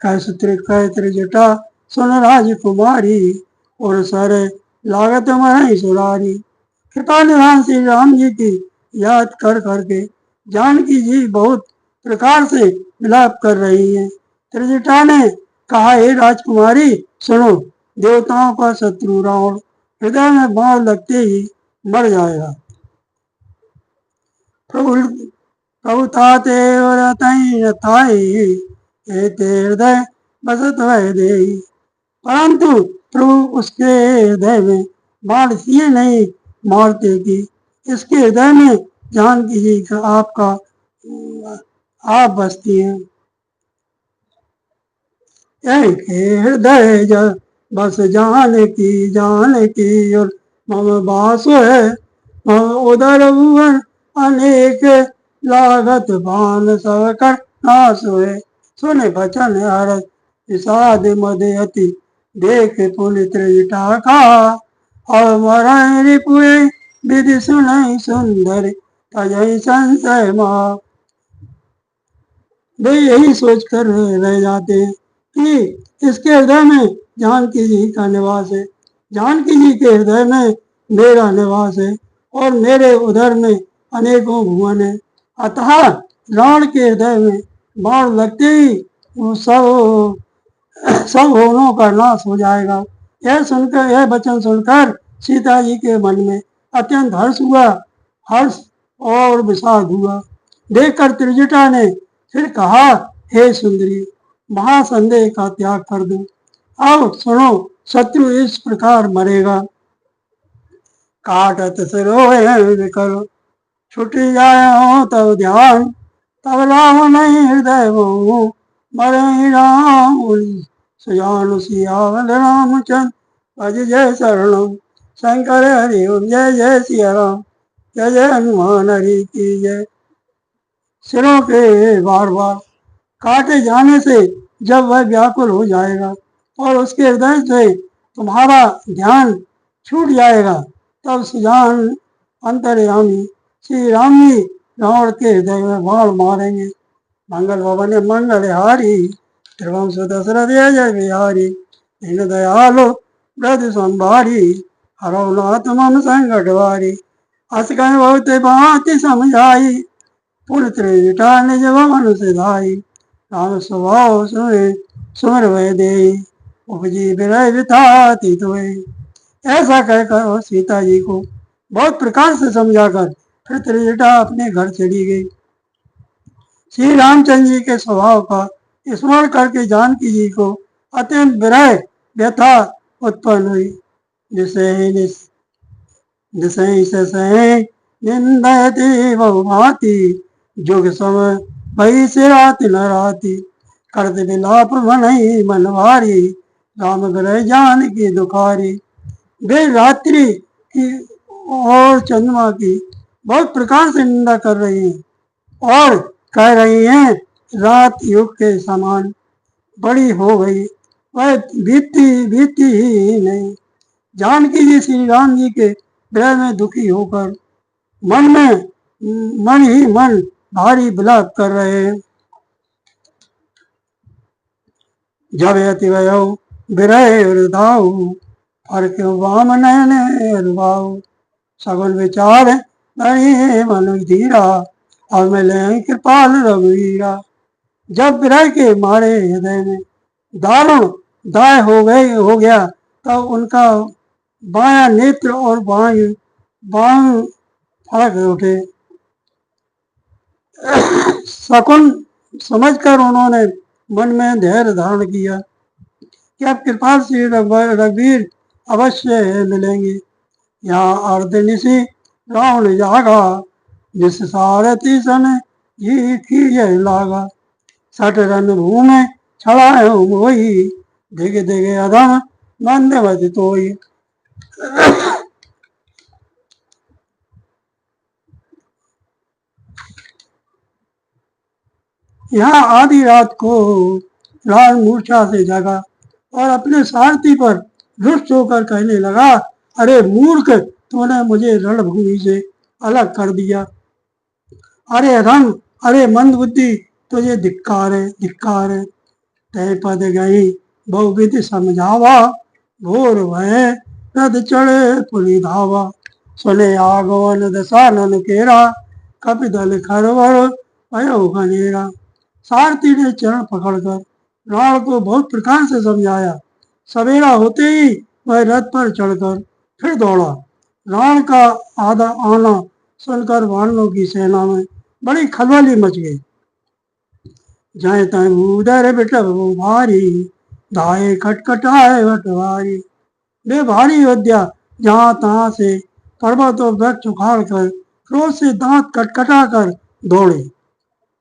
कह सूत्र कह त्रिजटा सुन राजकुमारी, और सर लागत मह सुरारी। कृपा निधान श्री राम जी की याद कर करके जानकी जी बहुत प्रकार से विलाप कर रही हैं। त्रिजटा ने कहा, हे राजकुमारी सुनो, देवताओं का शत्रु रावण हृदय में बाण लगते ही मर जाएगा। प्रभु ताते हृदय बसत वह दे, परंतु प्रभु उसके हृदय में बाण इसलिए नहीं मारते कि इसके हृदय में जानकी जी का आप बसती हैं। एक हृदय बस जान की और मम बास है, मम उदर भुवन अनेक, लागत बान सब कर नाश है। सुने बचन हरस विषाद मद अति, देख पुनि त्रिजटा का, और मरण रिपुए विधि सुनई सुंदर, तजहि संशय मा। वे यही सोचकर रह जाते हैं कि इसके हृदय में जानकी जी का निवास है, जानकी जी के हृदय में मेरा निवास है, और मेरे उदर में अनेकों भुवन है। अतः रावण के हृदय में बाण लगते ही वो सब होनों का नाश हो जाएगा। यह वचन सुनकर सीता जी के मन में अत्यंत हर्ष और विषाद हुआ। देखकर त्रिजटा ने फिर कहा, हे सुंदरी, महासंदेह का त्याग कर दो। अब सुनो, शत्रु इस प्रकार मरेगा। काटत सिरोहे विकल, छुट जाए हो तब ध्यान, तब राम नहीं हृदय वो मरे राम, सुजान सियावल रामचंद्र, भज जय शरणम, शंकर हरि ओम, जय जय सिया राम। जय जय हनुमान हरि की जय। सिरों के बार बार काटे जाने से जब वह व्याकुल हो जाएगा और उसके हृदय से तुम्हारा ध्यान छूट जाएगा, तब सुजान अंतर्यामी श्री राम जी रावण के हृदय में बाण मारेंगे। मंगल भवन मंगलहारी त्रिवंश दशरथ जय बिहारी, दीन दयालो ब्रज संभारी, हरो नाथ मम संकट वारी। अस कहि बहुत भांति समझाई, पुर त्रिजटा निज भवन सिधाई। राम स्वभाव सुमिर सुमिर भय देई, उपजी विरह बिताती तुय। ऐसा कहकर और सीता जी को बहुत प्रकार से समझाकर फिर त्रिजटा अपने घर चली गई। श्री रामचंद्र जी के स्वभाव का स्मरण करके जानकी जी को अत्यंत विरह व्यथा उत्पन्न हुई। जिसे जिसे निंदती बहुभांति, जुग समय भई से रात न राती। करत विलाप मनई मन भारी, राम विरह जान की दुखारी। वे रात्रि की और चंद्रमा की बहुत प्रकार से निंदा कर रही हैं और कह रही हैं रात युग के समान बड़ी हो गई, वह बीतती बीतती ही नहीं। जानकी जी श्री राम जी के विरह में दुखी होकर मन ही मन भारी विलाप कर रहे हैं। जब यति वयो विरह हृदाऊ, हर क्यों वाम नयन रुभाऊ। सगुन विचार धरि मन धीरा, अब मिले कृपाल रघुवीरा। जब विरह के मारे हृदय में दारुण दाय हो गया, तब उनका बायां नेत्र और बाएं फड़क उठे। शकुन समझकर उन्होंने मन में धैर्य धारण किया कि अब कृपाल श्री रघुवीर अवश्य मिलेंगे। यहाँ अर्धनिशि रावण जागा, जिस सारथी सन ये की लागा। सट रन भूमि छड़ाए मोही, दिग दिग अधम मंदमति तोई। यहाँ आधी रात को रावण मूर्छा से जागा और अपने सारथी पर रुष्ट होकर कहने लगा, अरे मूर्ख, तूने मुझे रणभूमि से अलग कर दिया। अरे अधम, अरे मंद बुद्धि, तुझे धिक्कार है, धिक्कार है। तय पद गई बहुविधि समझावा, घोर भय रथ चढ़े पुनि धावा। सुने आगवन दशानन केरा, कपिदल खरवर भयो घनेरा। सारथी ने चरण पकड़कर रावण को बहुत प्रकार से समझाया। सवेरा होते ही वह रथ पर चढ़कर फिर दौड़ा। रावण का आना सुनकर वानरों की सेना में बड़ी खलबली मच गई। जय तय उदर बिटव भारी, धाये खटखटाए भटवारी। वे भारी योद्धा जहां तहां से पर्वत और वृक्ष उखाड़ कर क्रोध से दांत कटकटा कर दौड़े।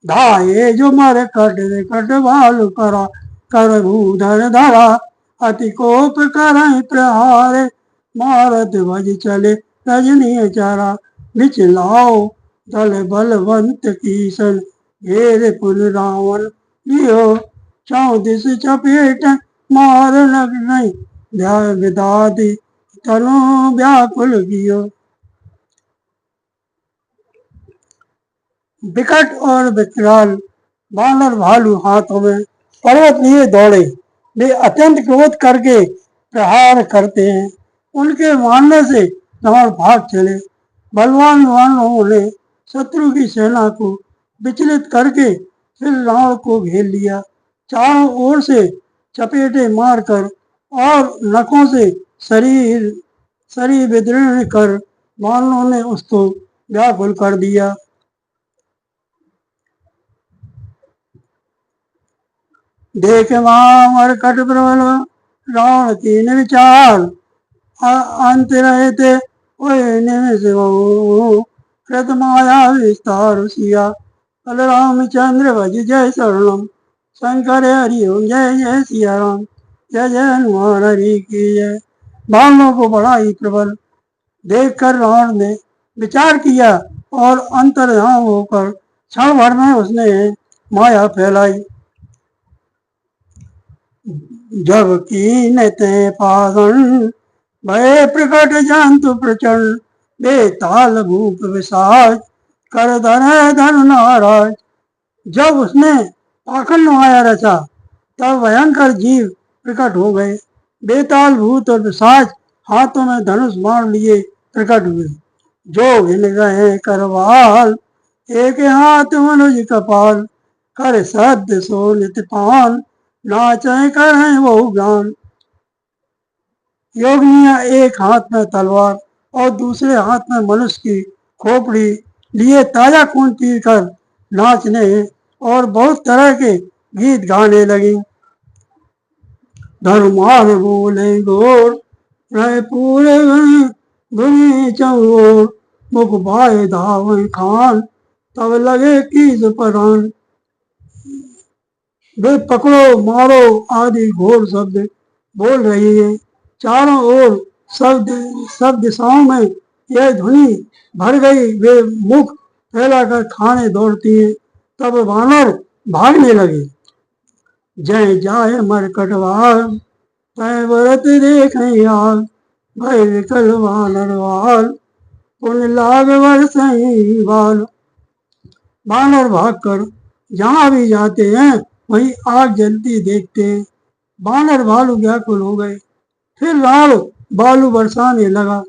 धाये जो मर कट भालु करा, कर भूधर धरा, अति कोप कर प्रहार। मारत भज चले रजनी चारा, बिचलाओ दल बलवंत कीसन। घेर पुन रावण लियो, चौदिस चपेट मार लग नहीं, विदाति तनु व्याकुल कियो। विकट और विकराल बानर भालू हाथों में पर्वत लिए दौड़े। वे अत्यंत क्रोध करके प्रहार करते हैं। उनके मारने से रावण भाग चले। बलवान वानरों ने शत्रु की सेना को विचलित करके फिर रावण को घेर लिया। चारों ओर से चपेटे मारकर और नखों से शरीर विदीर्ण कर वानरों ने उसको व्याकुल कर दिया। देख मामर कट प्रबल रावण तीन विचार, अंत रहते निमिष कृत माया विस्तार सिया। कल रामचंद्र भज जय शरणम, शंकर हरि ओम जय जय सिया राम। जय जय हनुमान हरि की जय। बाणों को बड़ा ही प्रबल देख कर रावण ने विचार किया और अंतर्धान होकर क्षण भर में उसने माया फैलाई। जब कीन ते पागल भय प्रकट जंतु प्रचंड बेताल भूप विशाल कर धन नाराज। जब उसने पाखंड माया रचा तब भयंकर जीव प्रकट हो गए। बेताल भूत और पिशाच हाथों में धनुष बाण लिए प्रकट हुए। जो हिल गए करवाल एक हाथ मनुज कपाल कर सद सो नितपान नाचे करें वो गान। योगिनियां एक हाथ में तलवार और दूसरे हाथ में मनुष्य की खोपड़ी लिए ताजा खून पीकर नाचने और बहुत तरह के गीत गाने लगी। धर्मार बोले गोर रहे पूरे धुनी चौर मुख बाए धावे खान तब लगे कीज परान। वे पकड़ो मारो आदि घोर शब्द बोल रही है। चारों ओर सब दिशाओं में यह ध्वनि भर गई। वे मुख फैलाकर खाने दौड़ती है। तब वानर भागने लगे। जय जाय मरकटवाल तय व्रत देखें यार भय विकल वानरवाल पुण्य लाग वर्षहीं बाल। वानर भागकर जहां भी जाते हैं वहीं आग जलती देखते हैं। वानर भालू व्याकुल हो गए। फिर राण बालू बरसाने लगा।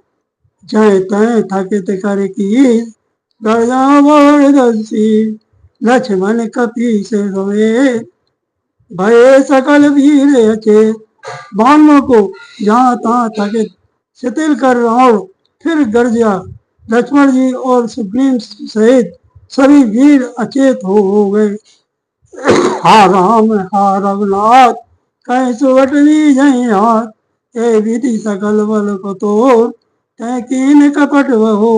जय तय थकित कर की गर्दसी लक्ष्मण कपी से रोए भय सकल वीर अचे। वानरों को जहां तहां थकित शिथिल कर रावण फिर गरजा। लक्ष्मण जी और सुग्रीव सहित सभी वीर अचेत हो गए। हा राम हा रघुनाथ कहीं सुवट ली जय हाथ ए विधि सकल बल को तोड़ तय कीन कपट वहो।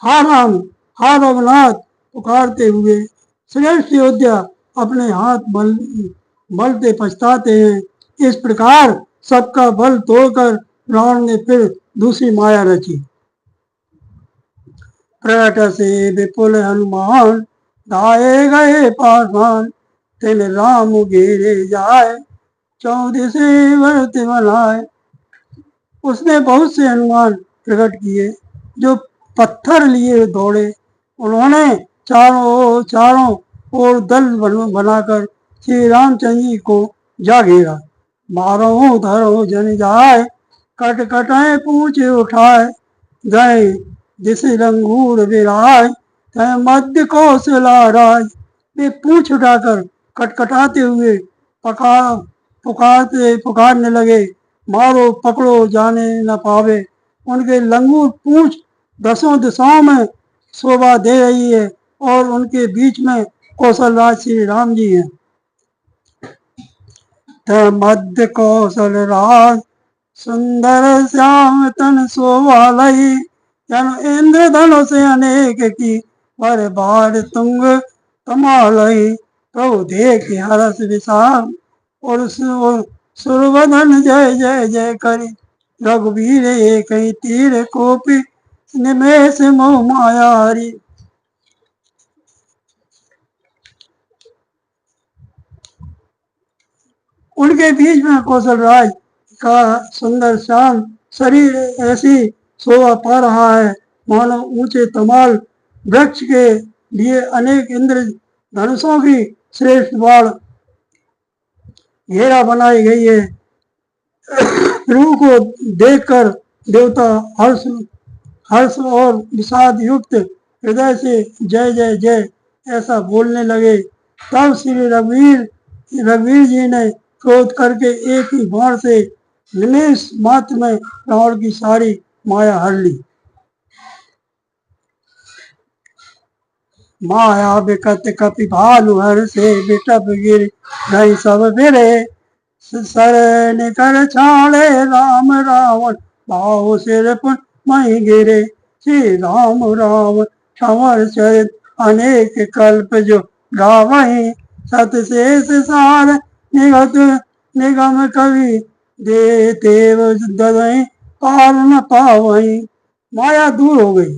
हा राम हा रघुनाथ पुकारते हुए श्रेष्ठ योद्धा अपने हाथ मलते पछताते हैं। इस प्रकार सबका बल तोड़कर रावण ने फिर दूसरी माया रची। प्रकट से विपुल हनुमान धाये गए पासान तिल राम घेरे जाए चौदह से व्रत बनाए। उसने बहुत से हनुमान प्रकट किए जो पत्थर लिए दौड़े। उन्होंने चारों ओर दल बनाकर श्री रामचंद्र जी को जा घेरा। मारो धरो जन जाए कट कटाए पूछ उठाए गए जिस रंगूर विराज तय मध्य कौशला राज। वे पूछ उठाकर कटकटाते हुए पुकारने लगे। मारो पकड़ो जाने न पावे। उनके लंगूर पूछ दसों दिशाओं में शोभा दे रही है और उनके बीच में कौशलराज श्री राम जी हैं। मध्य कौशल राज सुंदर श्याम तन शोभा लई जन इंद्र धनुष अनेक की पर बार तुंग कमालई। प्रभु देख हरस विशाल और सुरवदन जय जय जय करी रघुवीर एक ही तीर कोपी निमेष मोह माया हरि। उनके बीच में कौशलराज का सुंदर श्याम शरीर ऐसी शोभा पा रहा है मानो ऊंचे तमाल वृक्ष के लिए अनेक इंद्र धनुषों की श्रेष्ठ बाण घेरा बनाई गई है। प्रभु को देखकर देवता हर्ष और विषाद युक्त हृदय से जय जय जय ऐसा बोलने लगे। तब श्री रघुवीर जी ने क्रोध करके एक ही बाण से निमेष मात्र में रावण की सारी माया हर ली। माया विकट कपि भालु हर से बिटप गिर गई सब बिरे शरण कर छाड़े राम रावण भाव सिर मही गिरे। श्री राम राम क्षमर चरित अनेक कल्प जो गावही सत शेष सार निगत निगम कवि दे देव ददई पार न पावही। माया दूर हो गई।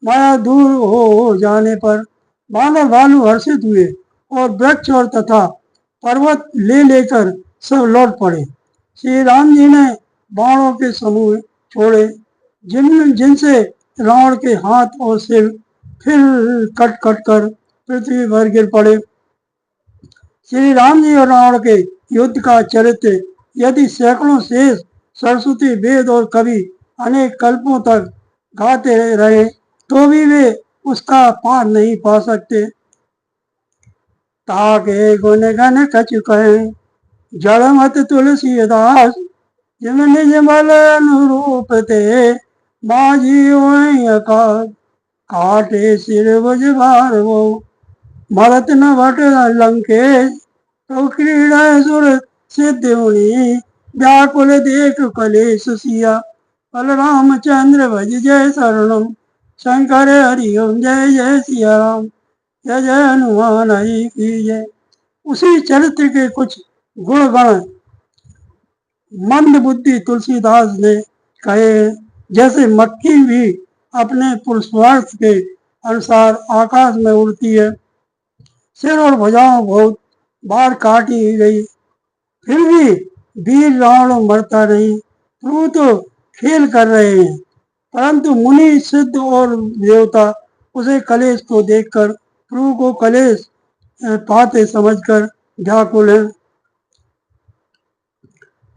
माया दूर हो जाने पर बानर भालू हर्षित हुए और वृक्ष और तथा पर्वत ले लेकर सब लौट पड़े। श्री राम जी ने बाणों के समूह छोड़े जिनसे रावण के हाथ और सिर फिर कट कट कर पृथ्वी पर गिर पड़े। श्री राम जी और रावण के युद्ध का चरित्र यदि सैकड़ों शेष सरस्वती वेद और कवि अनेक कल्पों तक गाते रहे तो भी वे उसका पार नहीं पा सकते। ताके गुण गण कछु कहे जड़ मत तुलसीदास जिम निज मल अनुरूप ते बाजी आकाश काटे सिर भुज भार वो भरत न भट लंकेश तो क्रीड़ा सुर सिद्ध मुनि व्याकुल देख कलेश सिया बल रामचंद्र भज जय शरणम शंकर हरि ओम जय जय सिया राम जय जय हनुमान हरि की जय। उसी चरित्र के कुछ गुण गण मंद बुद्धि तुलसीदास ने कहे, जैसे मक्खी भी अपने पुरुषार्थ के अनुसार आकाश में उड़ती है, सिर और भुजाओं बहुत बार काटी गई, फिर भी वीर रावण मरता नहीं। प्रभु तो खेल कर रहे हैं, परंतु मुनि सिद्ध और देवता उसे कलेश को देखकर प्रभु को कलेश पाते समझकर व्याकुल है।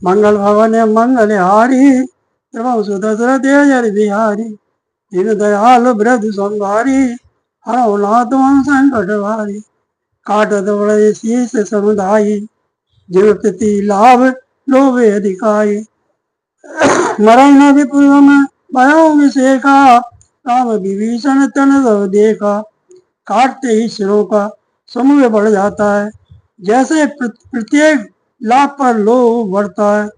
मंगल भवन मंगल हारी प्रभु सुदशरथ जय बिहारी दीन दयाल वृद्ध संभारी हरो नाथ संकट भारी काटत बड़े शीस समुदायी जीव प्रति लाभ लोभे अधिकारी मरण विपुल में भयो विषेका राम विभीषण तन देखा काटते ही सिरों का समूह बढ़ जाता है, जैसे प्रत्येक लाभ पर लोभ बढ़ता है।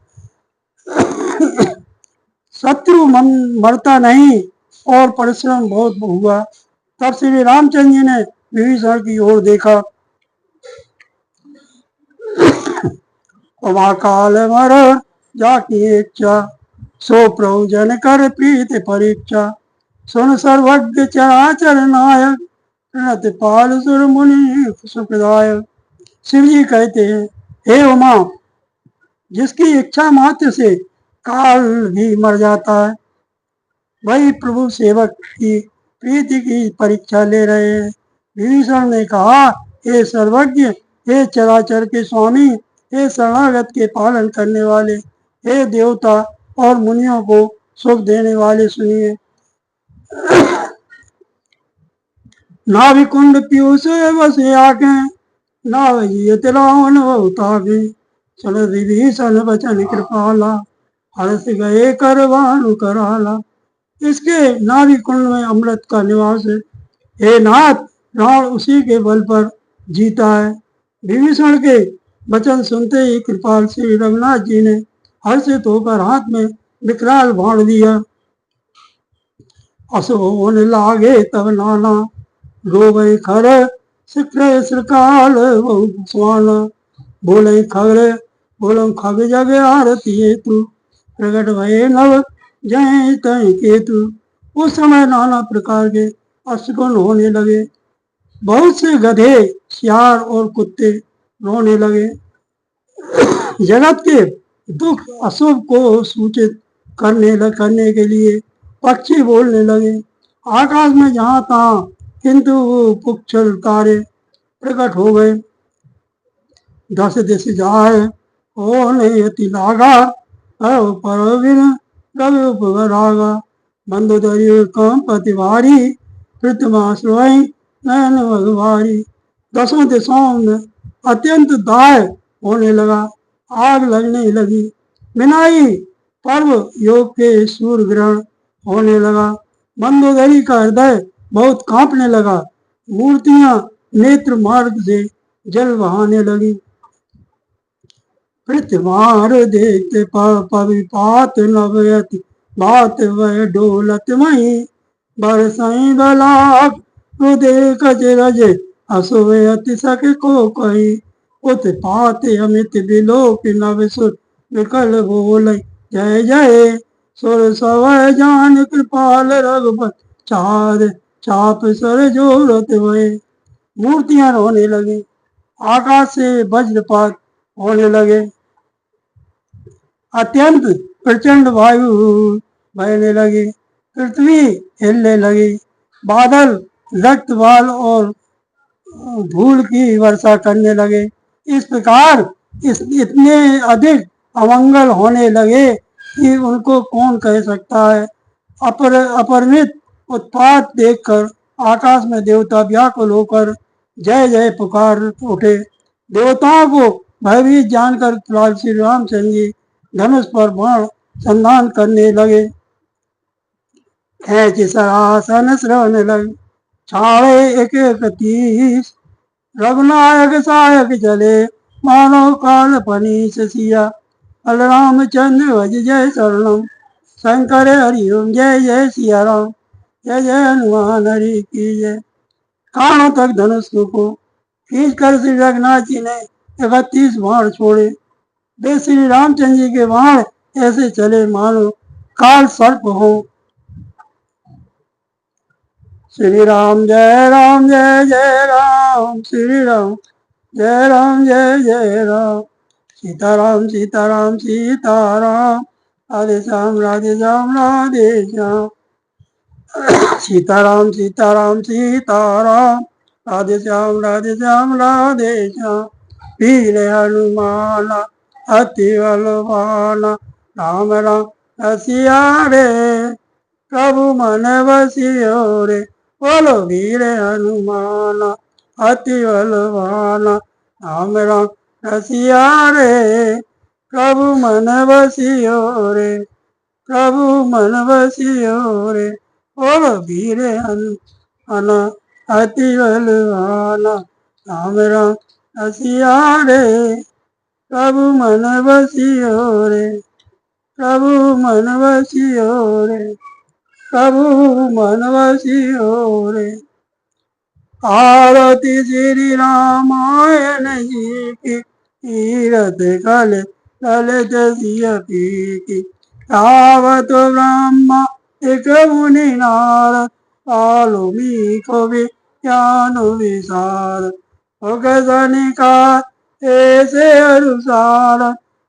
शत्रु मरता नहीं और परिश्रम बहुत हुआ। तब श्री रामचंद्र जी ने विभीषण की ओर देखा, काल मर जाकी इच्छा सो प्रभु जन कर प्रीत परीक्षा सुन सर्वज्ञ चराचर नायक प्रणत पाल सुर मुनि सुखदायक। शिव जी कहते हैं, हे उमा, जिसकी इच्छा मात्र से काल भी मर जाता है, वही प्रभु सेवक की प्रीति की परीक्षा ले रहे हैं। विभीषण ने कहा, हे सर्वज्ञ, हे चराचर के स्वामी, हे शरणागत के पालन करने वाले, हे देवता और मुनियों को सुख देने वाले, सुनिए। नाभि कुंड पीयूष बस आके नाव जियत रावण बहुतागे सुन विभीषण बचन कृपाला हर्ष गए कर भानु कराला। इसके नाभि कुंड में अमृत का निवास है। हे नाथ, रावण उसी के बल पर जीता है। विभीषण के वचन सुनते ही कृपाल श्री रघुनाथ जी ने हर्षित होकर हाथ में विकराल बाण दिया। असोन लागे तब नाना रोवे खर शिखर श्रकाल बहुत स्वाना बोले खर बोलो खग जग आरती हेतु प्रगट भये नव जय तय केतु। उस समय नाना प्रकार के अशुगुन होने लगे। बहुत से गधे, सियार और कुत्ते रोने लगे। जगत के दुख अशुभ को सूचित करने के लिए पक्षी बोलने लगे। आकाश में जहाँ तहाँ किंतु पुच्छल तारे प्रकट हो गए। दस दिश जाए हो नहीं अति लागा पर बिन रवि उपरागा बंधु दरियो कम प्रतिवारी प्रतिमा श्रोई नयन भगवारी। दसों दिशाओं में अत्यंत दाय होने लगा, आग लगने लगी। मिनाई पर्व योग के सूर्य ग्रहण होने लगा। मंदोदरी का हृदय बहुत कांपने लगा। मूर्तियां नेत्र मार्ग से जल बहाने लगी। पृथ्वार देखते पविपात नवयति बात वह डोलत मही बरसई बलाक हृदय कजरज असुवयति सके को कही उत्पात अमित बिलोक नव सुर विकल बोल जय जय सुर सवय जान कृपाल रघुपत चाँद चाप सर जोरत हुए, मूर्तियां रोने लगी, आकाश से वज्रपात होने लगे, अत्यंत प्रचंड वायु बहने लगी, पृथ्वी हिलने लगी, बादल रक्तवाल और धूल की वर्षा करने लगे। इस प्रकार इतने अधिक अमंगल होने लगे कि उनको कौन कह सकता है। अपरिमित उत्पात देखकर आकाश में देवता व्याकुल होकर जय जय पुकार उठे। देवताओं को भयभीत जानकर लाल श्री रामचंद्र जी धनुष पर बाण संधान करने लगे। खेच सरासन श्रवण लग, छाड़े एक एक तीस, रघुनायक सहायक चले, मानो काल फनीस सिया, बलराम चंद्र भज जय शरणम, शंकर हरिओम जय जय सिया राम, जय जय हनुमान हरि की जय। कानों तक धनुष को खींच कर श्री रघुनाथ जी ने 31 बाण छोड़े। वे श्री रामचंद्र जी के बाण ऐसे चले मानो काल सर्प हो। श्री राम जय जय राम, श्री राम जय जय राम, सीताराम सीताराम सीताराम, राधे श्याम राधे श्याम राधे श्याम, सीताराम सीताराम सीताराम, राधे श्याम राधे श्याम। वीर हनुमान अति बलवान, राम राम रसिया रे, प्रभु मन बसियो रे, बोलो वीर हनुमान अति बलवान, राम राम रसिया रे, प्रभु मन बसियो रे, प्रभु मन बसियो रे, बोलो वीर हनुमान अति बलवान, राम राम रसिया रे, प्रभु मन बसियो रे, प्रभु मन बसियो रे, प्रभु मन बसियो रे। आरती श्री रामायण जी की, तीरथ कल ललित सिय की, रावत ब्रह्मा एक मुनि नारद, वाल्मीकि ज्ञान विशारद, सनिका ऐसे अनुसार,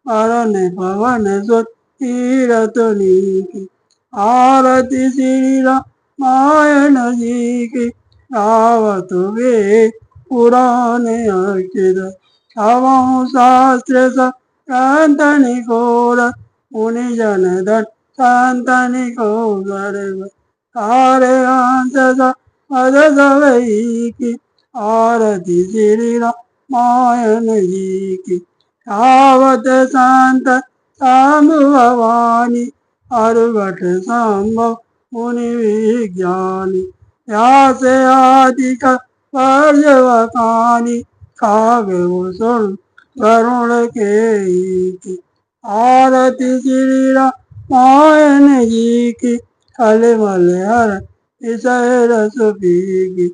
अरन पवन सुत तीरथ नीकी। आरती श्री रामायण जी की, गावत वे पुराने अर्चित, छवों शास्त्र संत निकोर, मुनि जन धन संत निकोर, कार्य अंश मद सवई की। आरती श्री रामायण जी की, आवत संत शाम भवानी, अर्वट संभव मुनि विज्ञानी, व्यास आदि का वर्जवकानी, काव्य वरुण के। आरती श्री रामायण जी की, कलमल हर विषय रस पी की।